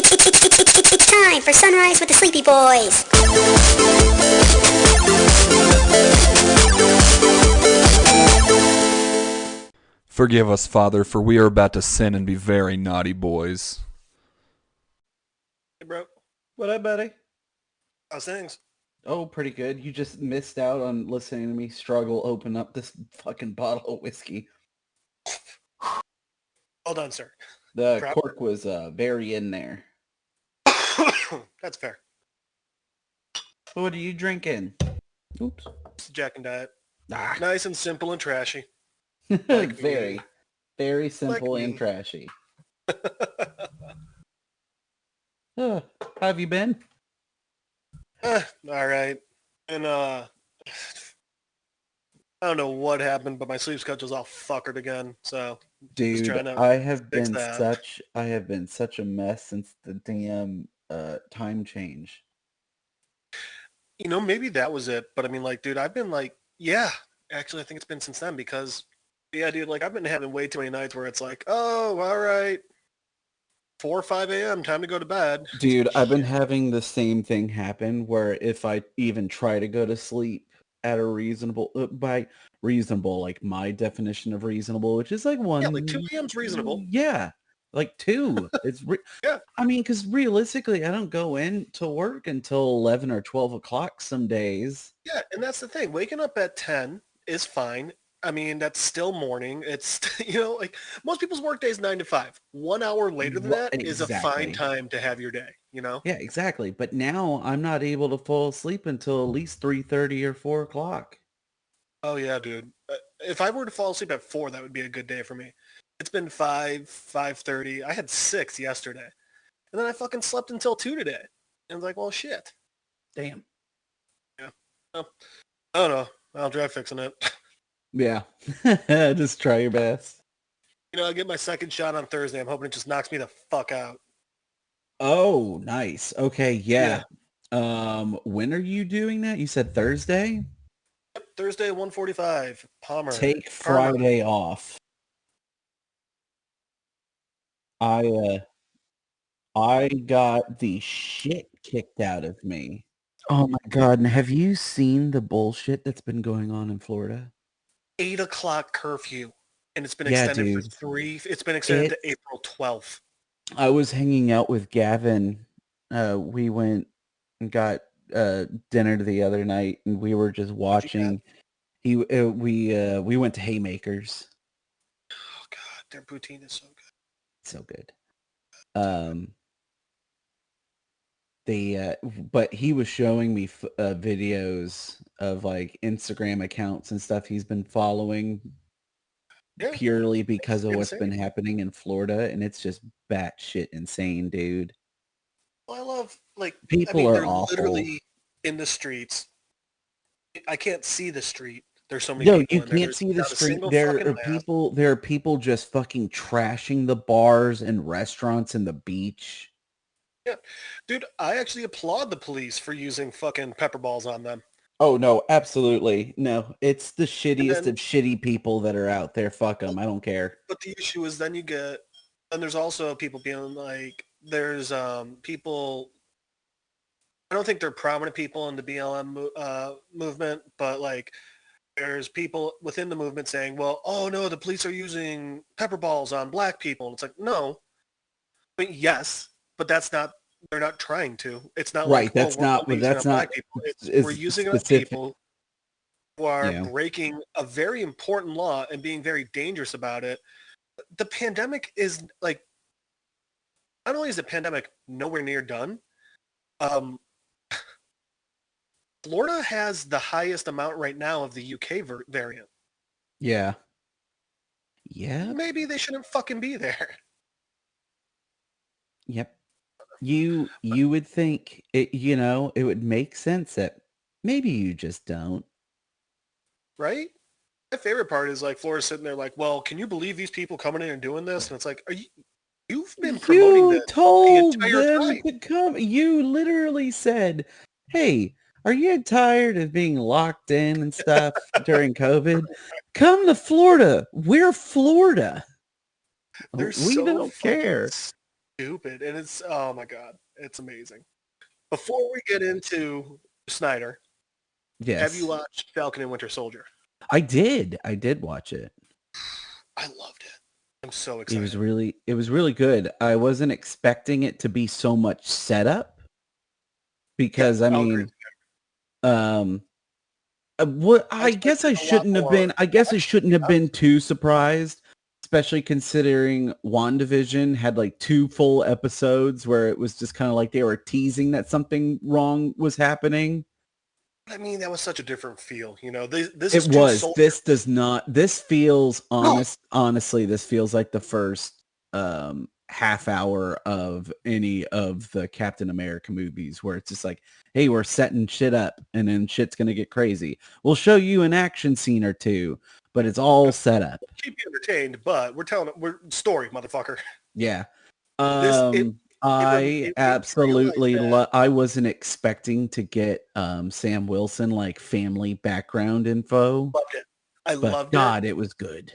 It's time for Sunrise with the Sleepy Boys. Forgive us, Father, for we are about to sin and be very naughty boys. Hey, bro. What up, buddy? How's things? Oh, pretty good. You just missed out on listening to me struggle open up this fucking bottle of whiskey. Hold on, sir. The Proper. cork was very in there. That's fair. What are you drinking? Oops. It's Jack and Diet. Ah. Nice and simple and trashy. Very, very simple Like and me. trashy. How have you been? All right. And I don't know what happened, but my sleep schedule's all fuckered again. So Dude, trying to I have fix been that. such a mess since the damn time change. Maybe that was it. But I mean, like, dude, I've been like, yeah, actually, I think it's been since then because, yeah, dude, like, I've been having way too many nights where it's like, oh, all right, 4 or 5 a.m., time to go to bed. Dude, I've been having the same thing happen where if I even try to go to sleep at a reasonable, by reasonable, like my definition of reasonable, which is like Yeah, like 2 a.m.'s reasonable. Yeah, like 2. Yeah. I mean, because realistically, I don't go in to work until 11 or 12 o'clock some days. Yeah, and that's the thing. Waking up at 10 is fine. I mean, that's still morning. It's, like most people's work day is 9 to 5. 1 hour later than that is a fine Exactly. time to have your day, Yeah, exactly. But now I'm not able to fall asleep until at least 3:30 or 4 o'clock. Oh, yeah, dude. If I were to fall asleep at 4, that would be a good day for me. It's been 5, 5:30. I had 6 yesterday. And then I fucking slept until 2 today. And I was like, well, shit. Damn. Yeah. Well, I don't know. I'll try fixing it. Yeah. Just try your best. I'll get my second shot on Thursday. I'm hoping it just knocks me the fuck out. Oh, nice. Okay, yeah. When are you doing that? You said Thursday? Yep, Thursday, 1:45. Palmer. Take Parma. Friday off. I got the shit kicked out of me. Oh my God. And have you seen the bullshit that's been going on in Florida? 8 o'clock curfew. And it's been Yeah, extended for dude. 3. It's been extended to April 12th. I was hanging out with Gavin. We went and got dinner the other night, and we were just watching. We went to Haymakers. Oh God, their poutine is so good. So good. But he was showing me videos of like Instagram accounts and stuff he's been following Yeah, purely because of what's been insane. happening in Florida, and it's just batshit insane, dude. Well, I love People are they're awful. literally in the streets. I can't see the street. There's so many No, people you in there. can't There's see the not a street. single There fucking are mask. There are people just fucking trashing the bars and restaurants and the beach. Yeah, dude, I actually applaud the police for using fucking pepper balls on them. Oh no, absolutely no. It's the And shittiest then, of shitty people that are out there. Fuck them. I don't care. but the issue is then there's also people being like, there's people. I don't think they're prominent people in the BLM movement, but like there's people within the movement saying, well, oh no, the police are using pepper balls on black people. And it's like, no, but yes, but they're not trying to. It's not Right. like, oh, That's we're not. only using it on That's not. black people. We're Is using it on specific. people who are Yeah. breaking a very important law and being very dangerous about it. The pandemic is like, not only is the pandemic nowhere near done, Florida has the highest amount right now of the UK variant. Yeah. Yeah. Maybe they shouldn't fucking be there. Yep. You would think it. It would make sense that maybe you just don't. Right? My favorite part is like Florida's sitting there like, well, can you believe these people coming in and doing this? And it's like, you've been promoting You this told the entire them time. to come. You literally said, "Hey, are you tired of being locked in and stuff during COVID? Come to Florida. We're Florida. They're We so don't fucking care." stupid, and it's oh my god, it's amazing. Before we get into Snyder, have you Yes, watched Falcon and Winter Soldier? I did. I did watch it. I loved it. I'm so It was excited. really good. I wasn't expecting it to be so much setup Yeah, because I I'll agree. mean, um, what I I guess expected I a lot shouldn't have more been. I guess I action, shouldn't have been too surprised, especially considering WandaVision had like 2 full episodes where it was just kind of like they were teasing that something wrong was happening. I mean, that was such a different feel. This It is two was. soldiers. This does not. This feels honest. Honestly, this feels like the first half hour of any of the Captain America movies, where it's just like, hey, we're setting shit up, and then shit's gonna get crazy. We'll show you an action scene or two, but it's all set up. Keep you entertained, but we're story, motherfucker. Yeah. This it I it made me realize absolutely that I wasn't expecting to get Sam Wilson like family background info, loved it. I but loved it. God, it was good.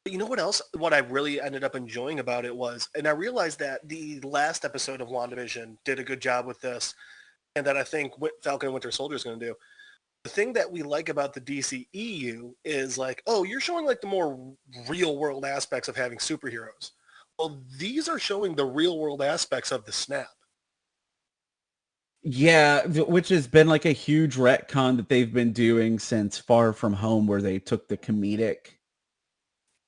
But you know what else? What I really ended up enjoying about it was, and I realized that the last episode of WandaVision did a good job with this, and that I think Falcon and Winter Soldier is going to do. The thing that we like about the DCEU is like, oh, you're showing like the more real world aspects of having superheroes. Well, these are showing the real world aspects of the snap. Yeah, which has been like a huge retcon that they've been doing since Far From Home, where they took the comedic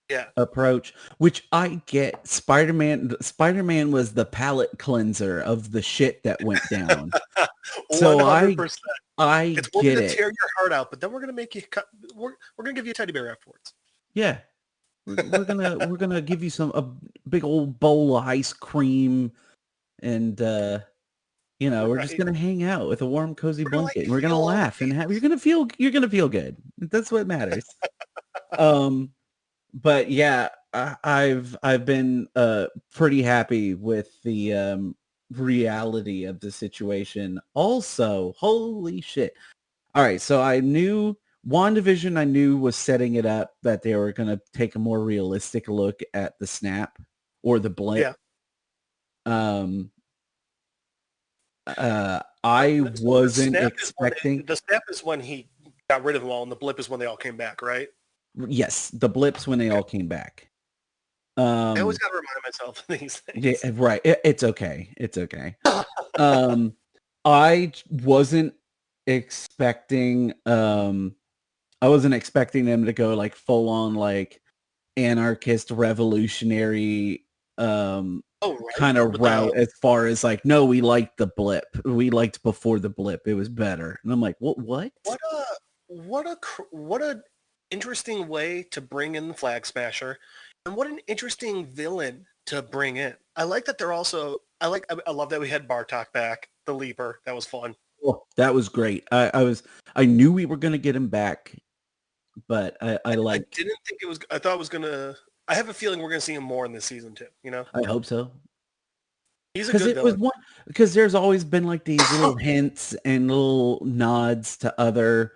Yeah. approach, which I get. Spider-Man was the palate cleanser of the shit that went down. So 100%. I It's one get to it. tear your heart out, but then we're gonna make you cut. We're gonna give you a teddy bear afterwards. Yeah. We're gonna give you a big old bowl of ice cream, and we're just Right? gonna hang out with a warm, cozy We're gonna let blanket, you and we're gonna feel all the laugh and have. You're gonna feel good. That's what matters. Um, but yeah, I've been pretty happy with the reality of the situation. Also, holy shit. All right, so I knew WandaVision I knew was setting it up that they were gonna take a more realistic look at the snap or the blip. yeah. Um I So the wasn't snap is when expecting. the snap is when he got rid of them all, and the blip is when they all came back, right? Yes, the blips when they Okay. all came back. I always Um got to remind myself of these yeah, things. right. It's okay. It's okay. Um I wasn't expecting I wasn't expecting them to go like full on like anarchist revolutionary Oh, right. kind of With the route as far as like, no, we liked the blip. We liked before the blip. It was better. And I'm like, what? what a interesting way to bring in the Flag Smasher, and what an interesting villain to bring in. I like that they're also. I love that we had Bartok back, the Leaper. That was fun. Oh, that was great. I knew we were gonna get him back, but I I liked. didn't think it was. I thought it was gonna. I have a feeling we're gonna see him more in this season too. I hope so. He's a Because good it was villain. one. Because there's always been like these little hints and little nods to other.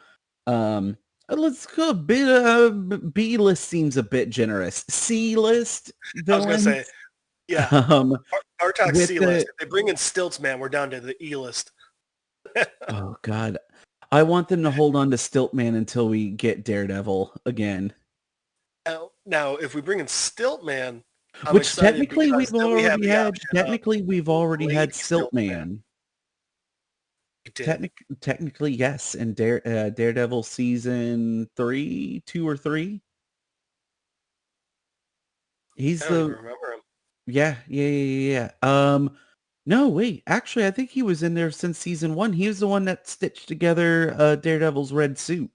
Let's go a bit. B list seems a bit generous. C list I was gonna say, villains. yeah, Um, Bartok's with C list. the If they bring in Stilts, man, we're down to the E list. oh god, I want them to hold on to Stiltman until we get Daredevil again. Now, if we bring in Stilt Man, I'm Which excited technically because we've then we have already the had. option of Technically we've already Lady had Stilt Man. Stiltman. We did. Technically, yes. In Daredevil season 3, 2 or 3, I he's don't even the remember him. yeah. No, wait. Actually, I think he was in there since season 1. He was the one that stitched together Daredevil's red suit.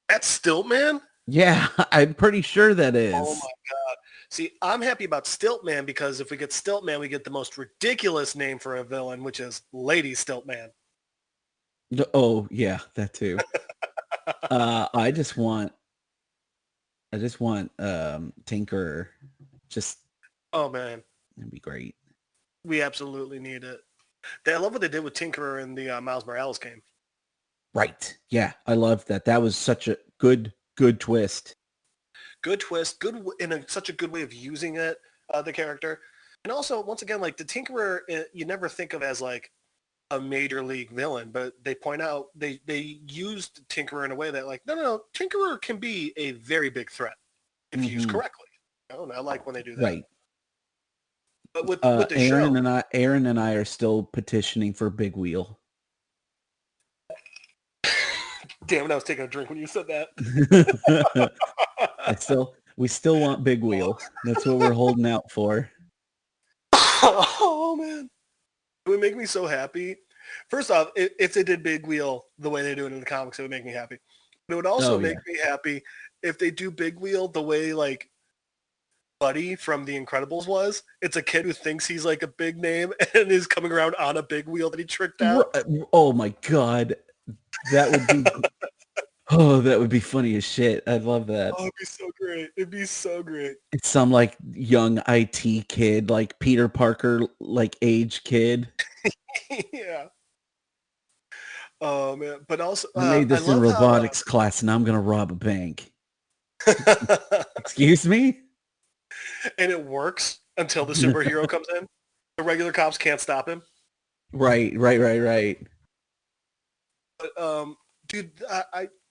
That's Stilt Man? Yeah, I'm pretty sure that Oh is. my god. See, I'm happy about Stilt Man because if we get Stilt Man, we get the most ridiculous name for a villain, which is Lady Stilt Man. Oh, yeah, that too. I just want Tinker. Just Oh man, That'd be great. we absolutely need it. I love what they did with Tinkerer in the Miles Morales game. Right. Yeah, I love that. That was such a good twist. Good twist, such a good way of using it, the character. And also, once again, like the Tinkerer, you never think of as like a major league villain, but they point out they used Tinkerer in a way that like, no, Tinkerer can be a very big threat if used correctly. And I like when they do that. Right. But with the Aaron show, and I are still petitioning for Big Wheel. damn it, I was taking a drink when you said that. We still want Big Wheel. That's what we're holding out for. Oh man, it would make me so happy. First off, if they did Big Wheel the way they do it in the comics, it would make me happy. But it would also make me happy if they do Big Wheel the way like Buddy from The Incredibles was. It's a kid who thinks he's like a big name and is coming around on a big wheel that he tricked out. Oh my god, that would be that would be funny as shit. I'd love that. Oh, it'd be so great. It'd be so great. It's some like young IT kid, like Peter Parker, like age kid. Yeah. Oh man, but also I made this in robotics class, and I'm gonna rob a bank. Excuse me? And it works until the superhero comes in. The regular cops can't stop him. Right. But dude,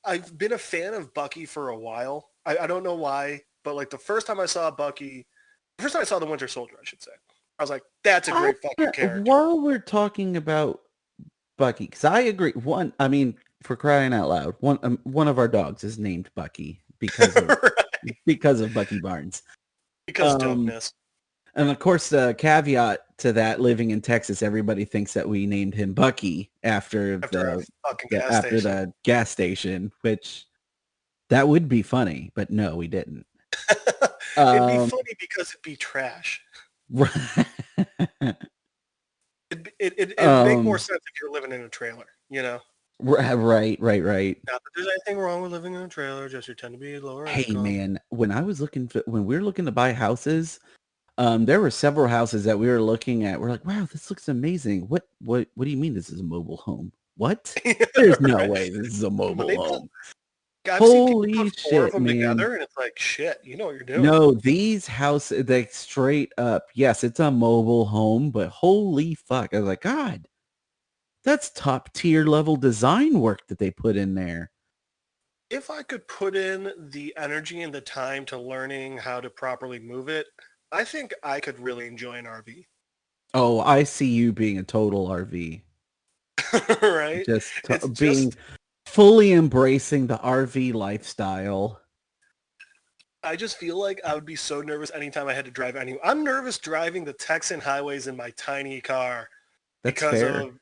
I've been a fan of Bucky for a while. I don't know why, but like the first time I saw the Winter Soldier, I should say, I was like, that's a great fucking character. While we're talking about Bucky, because I agree. For crying out loud, one of our dogs is named Bucky because of because of Bucky Barnes. Because dopeness. And of course, the caveat to that, living in Texas, everybody thinks that we named him Bucky after the gas station, which that would be funny, but no, we didn't. It'd be funny because it'd be trash. It'd make more sense if you're living in a trailer, you know? Right. Not that there's anything wrong with living in a trailer, just you tend to be lower income. Hey man, when we were looking to buy houses, there were several houses that we were looking at. We're like, wow, this looks amazing. What do you mean this is a mobile home? What? There's no way this is a mobile home. I've seen people put four of them together, and it's like, shit, you know what you're doing. No, these houses, they straight up, yes, it's a mobile home, but holy fuck. I was like, God, that's top tier level design work that they put in there. If I could put in the energy and the time to learning how to properly move it, I think I could really enjoy an RV. Oh, I see you being a total RV. Right? Being fully embracing the RV lifestyle. I just feel like I would be so nervous anytime I had to drive anywhere. I'm nervous driving the Texan highways in my tiny car. That's fair. Of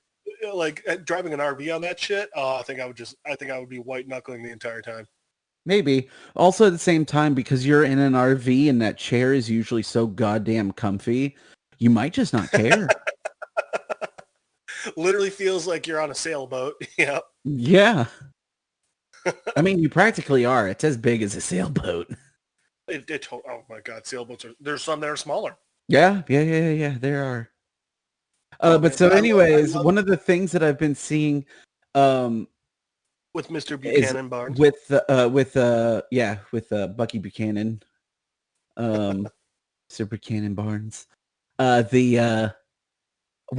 like driving an RV on that shit. Oh, I think I would be white knuckling the entire time. Maybe. Also at the same time, because you're in an RV and that chair is usually so goddamn comfy, you might just not care. Literally feels like you're on a sailboat. Yeah. Yeah. I mean, you practically are. It's as big as a sailboat. Oh my God, sailboats there's some that are smaller. Yeah. There are. But so anyways, one of the things that I've been seeing with Mr. Buchanan Barnes. With Bucky Buchanan. Mr. Buchanan Barnes. One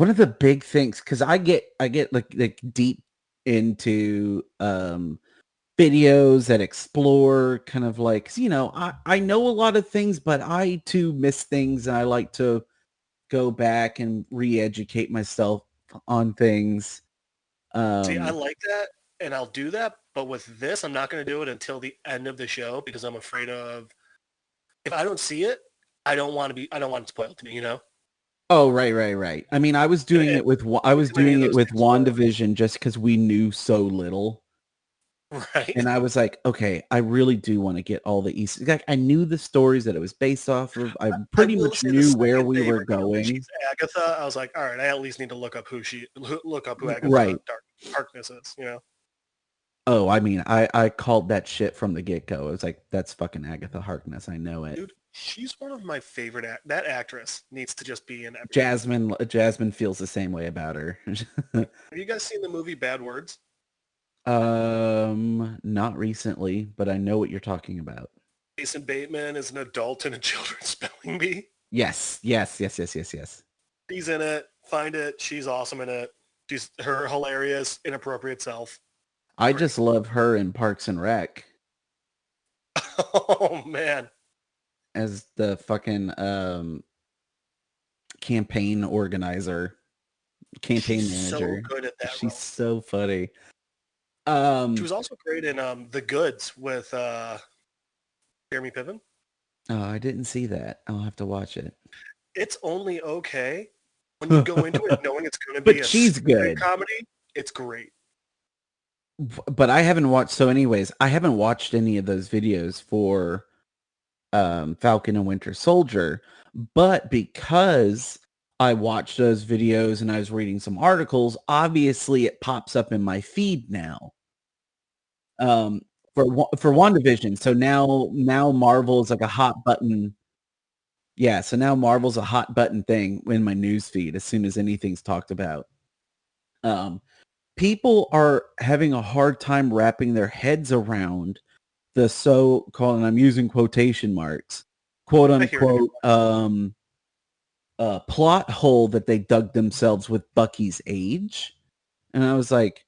of the big things, because I get like deep into videos that explore kind of like, you know, I know a lot of things, but I too miss things, and I like to go back and re-educate myself on things. See, I like that, and I'll do that, but with this, I'm not going to do it until the end of the show because I'm afraid of if I don't see it, I don't want it spoiled to me, you know? Oh, right. I mean, I was doing it with WandaVision just because we knew so little. Right. And I was like, okay, I really do want to get all the Easter. Like, I knew the stories that it was based off of. I pretty much knew where we were going. She's Agatha. I was like, all right, I at least need to look up who Agatha Harkness is, you know? Oh, I mean, I called that shit from the get-go. I was like, that's fucking Agatha Harkness. I know it. Dude, she's one of my favorite. That actress needs to just be in everything. Jasmine feels the same way about her. Have you guys seen the movie Bad Words? Not recently, but I know what you're talking about. Jason Bateman is an adult in a children's spelling bee. Yes. She's in it. Find it. She's awesome in it. She's her hilarious, inappropriate self. I Great. just love her in Parks and Rec Oh man, as the fucking campaign organizer, campaign she's so manager. good at that She's role. so funny. She was also great in The Goods with Jeremy Piven. Oh, I didn't see that. I'll have to watch it. It's only okay when you go into it knowing it's going to be But a she's stupid good. comedy. It's great. But I haven't watched. So, anyways, I haven't watched any of those videos for Falcon and Winter Soldier. But because I watched those videos and I was reading some articles, obviously it pops up in my feed now. For WandaVision. So now Marvel is like a hot button. Yeah, so now Marvel's a hot button thing in my news feed as soon as anything's talked about. People are having a hard time wrapping their heads around the so-called, and I'm using quotation marks, quote unquote, plot hole that they dug themselves with Bucky's age. And I was like,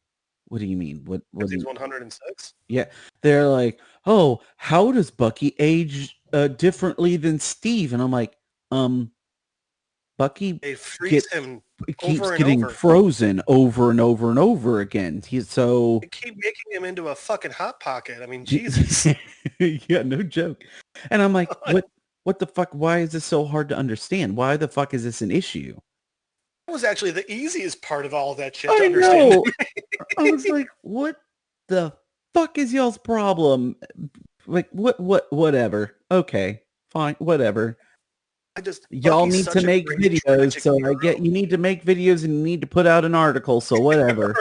what do you mean? What He's 106. Yeah, they're like, oh, how does Bucky age differently than Steve? And I'm like, Bucky They freeze him keeps over and getting over. frozen over and over and over again. They keep making him into a fucking hot pocket. I mean, Jesus. Yeah, no joke. And I'm like, what the fuck? Why is this so hard to understand? Why the fuck is this an issue? That was actually the easiest part of all that shit I to understand. know. I was like, what the fuck is y'all's problem? Like, whatever. Okay, fine, whatever. Y'all need to make videos, so I get you need to make videos and you need to put out an article, so whatever.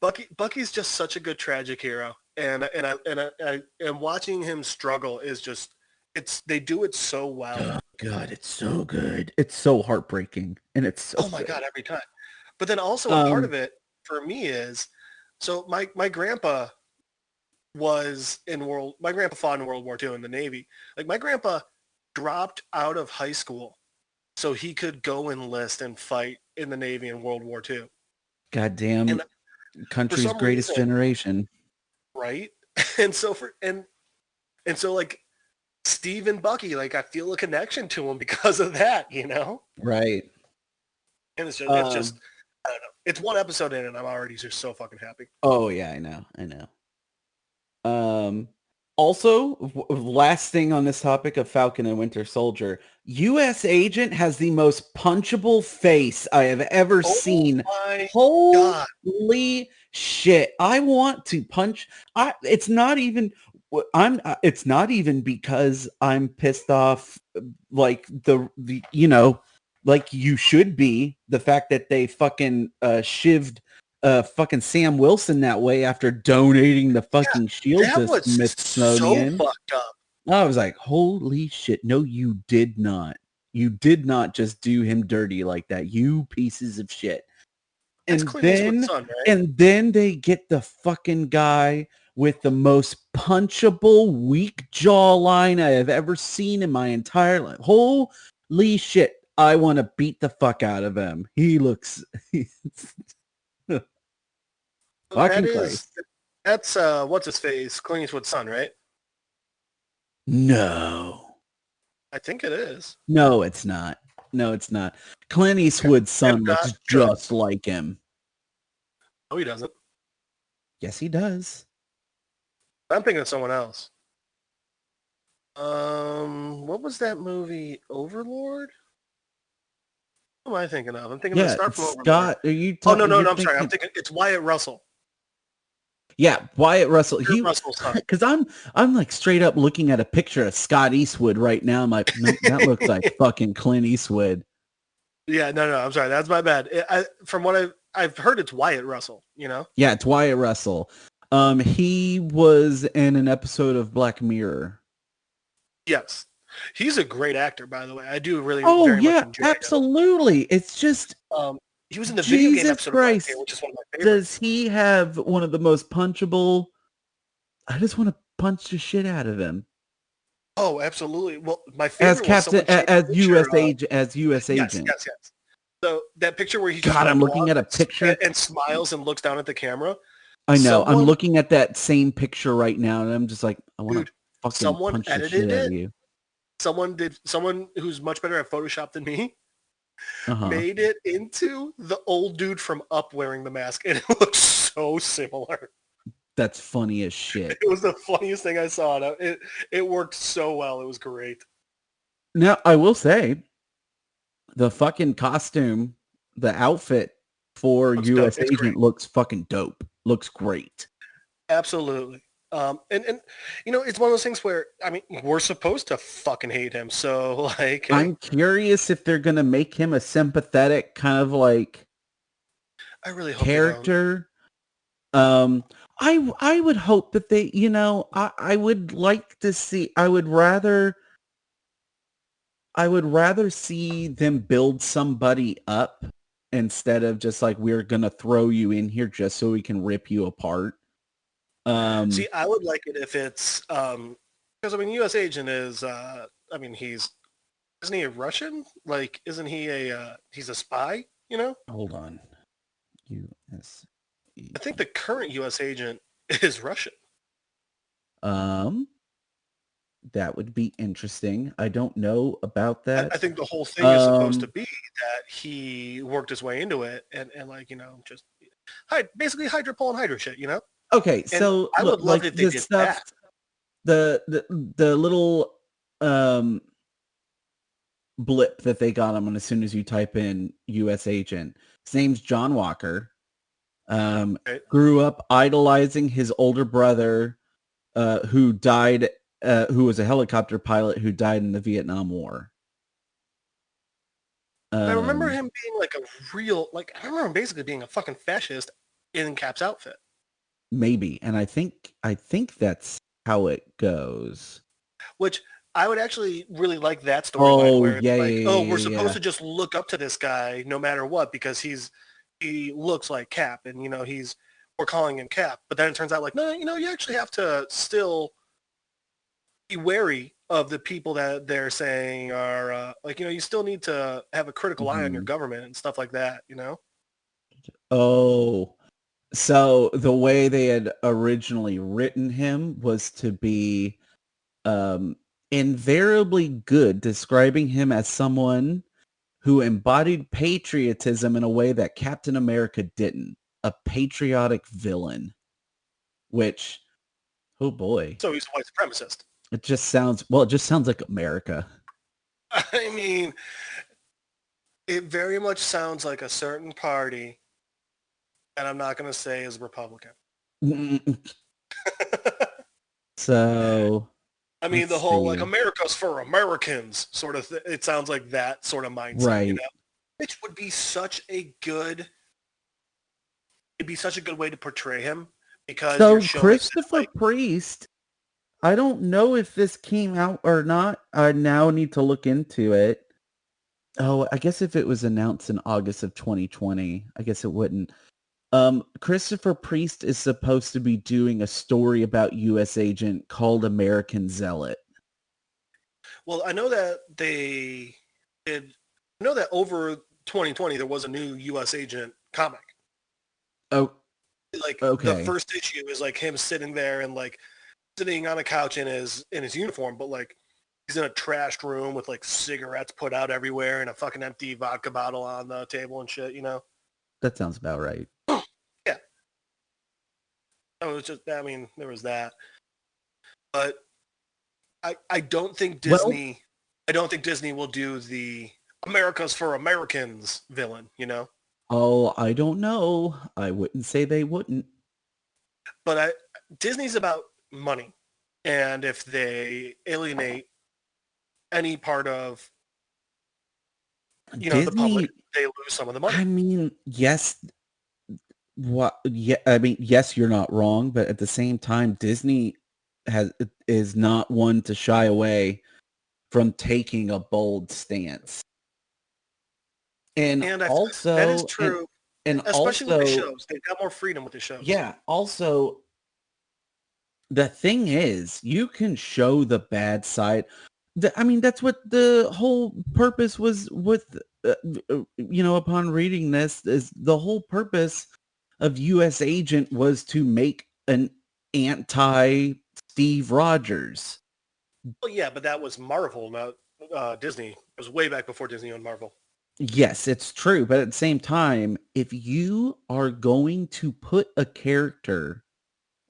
Right. Bucky's just such a good tragic hero, and watching him struggle is just they do it so well. Oh God, it's so good. It's so heartbreaking, and it's so. Oh my God, every time. But then also a part of it for me is, so my grandpa was my grandpa fought in World War II in the Navy. Like my grandpa dropped out of high school so he could go enlist and fight in the Navy in World War II. Goddamn country's greatest generation. Right? And so so like Steve and Bucky, like I feel a connection to him because of that, you know? Right. And it's just I don't know. It's one episode in and I'm already just so fucking happy. Oh yeah, I know. Also, last thing on this topic of Falcon and Winter Soldier, U.S. Agent has the most punchable face I have ever seen. Holy shit! I want to punch. It's not even because I'm pissed off, like the like you should be. The fact that they fucking shivved fucking Sam Wilson that way after donating the fucking shield to Smithsonian. So fucked up. I was like, holy shit. No, you did not. You did not just do him dirty like that. You pieces of shit. And then they get the fucking guy with the most punchable, weak jawline I have ever seen in my entire life. Holy shit. I want to beat the fuck out of him. He looks... That's what's his face? Clint Eastwood's son, right? No. I think it is. No, it's not. Clint Eastwood's son looks just like him. No, he doesn't. Yes, he does. I'm thinking of someone else. What was that movie? Overlord? What am I thinking of? I'm thinking of the star from Overlord. Scott, are you talking? No, I'm sorry. I'm thinking it's Wyatt Russell. Yeah, Wyatt Russell. Because I'm like straight up looking at a picture of Scott Eastwood right now. I'm like, that looks like fucking Clint Eastwood. Yeah, no, I'm sorry. That's my bad. From what I've heard, it's Wyatt Russell. You know? Yeah, it's Wyatt Russell. He was in an episode of Black Mirror. Yes, he's a great actor, by the way. I do really. Very much enjoy absolutely. Him. It's just. He was in the video game episode Christ. of Black Mirror, which is one of my favorites. Does he have one of the most punchable? I just want to punch the shit out of him. Oh, absolutely. Well, my as favorite was Captain, someone changed the as picture. U.S. Yes, agent. yes, yes. So that picture where he's just God, in a I'm looking blog at a picture. and smiles and looks down at the camera. I know. I'm Someone, looking at that same picture right now, and I'm just like, I want to dude, fucking someone punch the shit edited out of it. you. Someone who's much better at Photoshop than me Uh-huh. made it into the old dude from Up wearing the mask, and it looks so similar. That's funny as shit. It was the funniest thing I saw. It worked so well. It was great. Now, I will say, the fucking costume, the outfit for Looks dope. U.S. It's great. agent looks fucking dope. Looks great. Absolutely. And it's one of those things where I mean we're supposed to fucking hate him. So like, hey, I'm curious if they're gonna make him a sympathetic kind of like I really hope they don't. character. I would hope that they, I would like to see. I would rather see them build somebody up instead of just like we're gonna throw you in here just so we can rip you apart. See, I would like it if it's because I mean, U.S. agent is I mean isn't he a Russian? Like, isn't he he's a spy? You know, Hold on. U.S. I think the current U.S. agent is Russian. Um, that would be interesting. I don't know about that. I think the whole thing is supposed to Um, be that he worked his way into it and like just basically Hydra pulling Hydra shit. You know, okay, and so I look, would love like it if they the did stuff, that. the little blip that they got him on as soon as you type in U.S. agent. His name's John Walker. Right? Grew up idolizing his older brother, who died, who was a helicopter pilot who died in the Vietnam War. I remember Um, him being like a real, like, I remember him basically being a fucking fascist in Cap's outfit. maybe, and I think that's how it goes. Which I would actually really like that storyline Oh where it's yeah, like, yeah, oh, yeah, we're yeah, supposed yeah. to just look up to this guy no matter what because he looks like Cap and we're calling him Cap. But then it turns out like, no, you actually have to still be wary of the people that they're saying are like, you still need to have a critical eye on your Mhm. government and stuff like that, Oh, so the way they had originally written him was to be um, invariably good, describing him as someone who embodied patriotism in a way that Captain America didn't. A patriotic villain, which, oh boy, So he's a white supremacist. it just sounds like America. I mean, it very much sounds like a certain party, and I'm not going to say is Republican. So I mean, let's the whole like see. America's for Americans sort of it sounds like that sort of mindset, Right. Which would be it'd be such a good way to portray him because you're So showing that Christopher like, Priest, I don't know if this came out or not. I now need to look into it. Oh, I guess if it was announced in August of 2020, I guess it wouldn't. Christopher Priest is supposed to be doing a story about U.S. agent called American Zealot. well, I know that they did. I know that over 2020 there was a new U.S. agent comic. Oh, Like the okay. first issue is like him sitting there and like sitting on a couch in his uniform, but like he's in a trashed room with like cigarettes put out everywhere and a fucking empty vodka bottle on the table and shit. That sounds about right. Yeah. So it was just, I mean, there was that. But I don't think Well, Disney will do the America's for Americans villain. oh, I don't know. I wouldn't say they wouldn't. But Disney's about money. And if they alienate any part of, the public, Disney, they lose some of the money. I mean, yes, what? Yeah, I mean, yes, you're not wrong, but at the same time, Disney is not one to shy away from taking a bold stance. And And I feel like that is also, true, and especially with the also, shows. They've got more freedom with the shows. yeah, also The thing is, you can show the bad side. I mean, that's what the whole purpose was with, upon reading this, is the whole purpose of U.S. Agent was to make an anti-Steve Rogers. Well, yeah, but that was Marvel, not Disney. It was way back before Disney owned Marvel. Yes, it's true. But at the same time, if you are going to put a character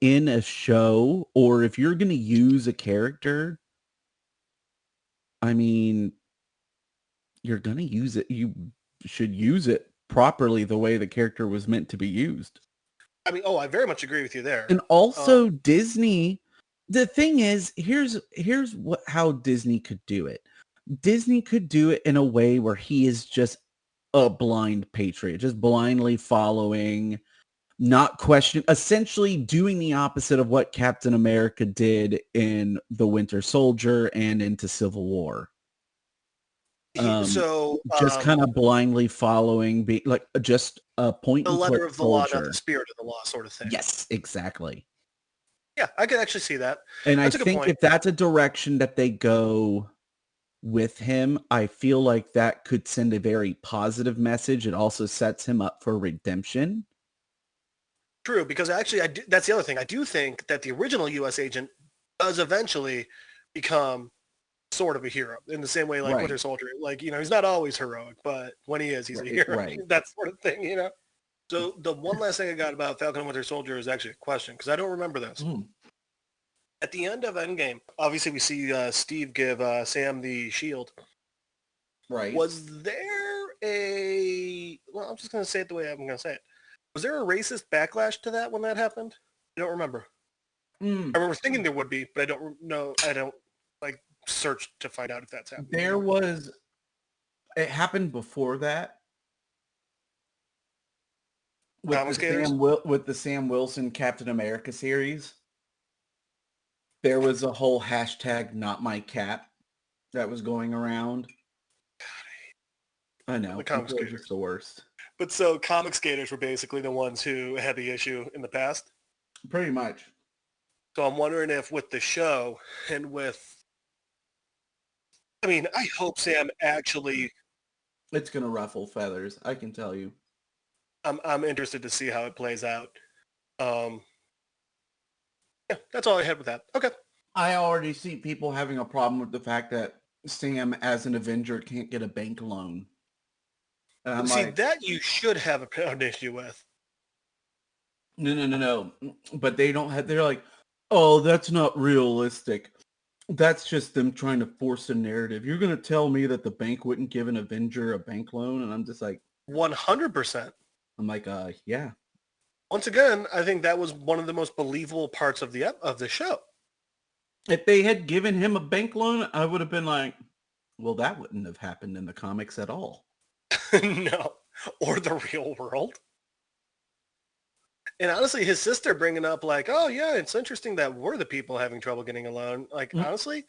in a show, or if you're going to use a character, I mean, you're going to use it. You should use it properly the way the character was meant to be used. I mean, I very much agree with you there. And also Disney, the thing is, here's how Disney could do it. Disney could do it in a way where he is just a blind patriot, just blindly following, not questioning, essentially doing the opposite of what Captain America did in The Winter Soldier and into Civil War. Just kind of blindly following, just a point. The letter of the law, not the spirit of the law, sort of thing. Yes, exactly. Yeah, I could actually see that. And I think if that's a direction that they go with him, I feel like that could send a very positive message. It also sets him up for redemption. True, because actually, that's the other thing. I do think that the original U.S. agent does eventually become sort of a hero in the same way like Winter Soldier. Like, he's not always heroic, but when he is, he's a hero. Right. That sort of thing, So the one last thing I got about Falcon and Winter Soldier is actually a question, because I don't remember this. At the end of Endgame, obviously we see Steve give Sam the shield. Right. Was there I'm just going to say it the way I'm going to say it. Was there a racist backlash to that when that happened? I don't remember. I remember thinking there would be, but I don't know. I don't search to find out if that's happened. It happened before that. With the Sam Wilson Captain America series, there was a whole hashtag not my cap that was going around. I know. The comic skaters are the worst. But so comic skaters were basically the ones who had the issue in the past? Pretty much. So I'm wondering if with the show and with... I mean, I hope Sam actually... It's going to ruffle feathers, I can tell you. I'm interested to see how it plays out. Yeah, that's all I had with that. Okay. I already see people having a problem with the fact that Sam, as an Avenger, can't get a bank loan. That you should have an issue with. No. But they don't have... They're like, oh, that's not realistic. That's just them trying to force a narrative. You're going to tell me that the bank wouldn't give an Avenger a bank loan? And I'm just like... 100%. I'm like, yeah. Once again, I think that was one of the most believable parts of the show. If they had given him a bank loan, I would have been like, well, that wouldn't have happened in the comics at all. No. Or the real world. And honestly, his sister bringing up like, oh, yeah, it's interesting that we're the people having trouble getting a loan. Like, honestly,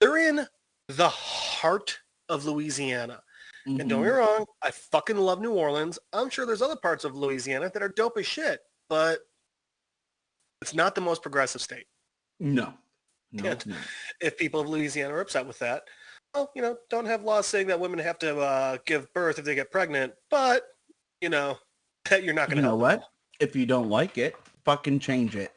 they're in the heart of Louisiana. Mm-hmm. And don't get me wrong, I fucking love New Orleans. I'm sure there's other parts of Louisiana that are dope as shit, but it's not the most progressive state. No. If people of Louisiana are upset with that, well, don't have laws saying that women have to give birth if they get pregnant, but, that you're not going to help. You know what? If you don't like it, fucking change it.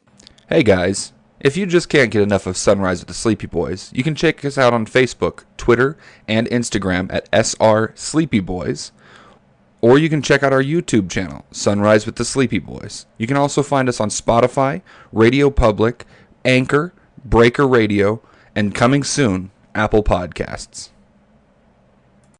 Hey guys, if you just can't get enough of Sunrise with the Sleepy Boys, you can check us out on Facebook, Twitter, and Instagram at SR Sleepy Boys, or you can check out our YouTube channel, Sunrise with the Sleepy Boys. You can also find us on Spotify, Radio Public, Anchor, Breaker Radio, and coming soon, Apple Podcasts.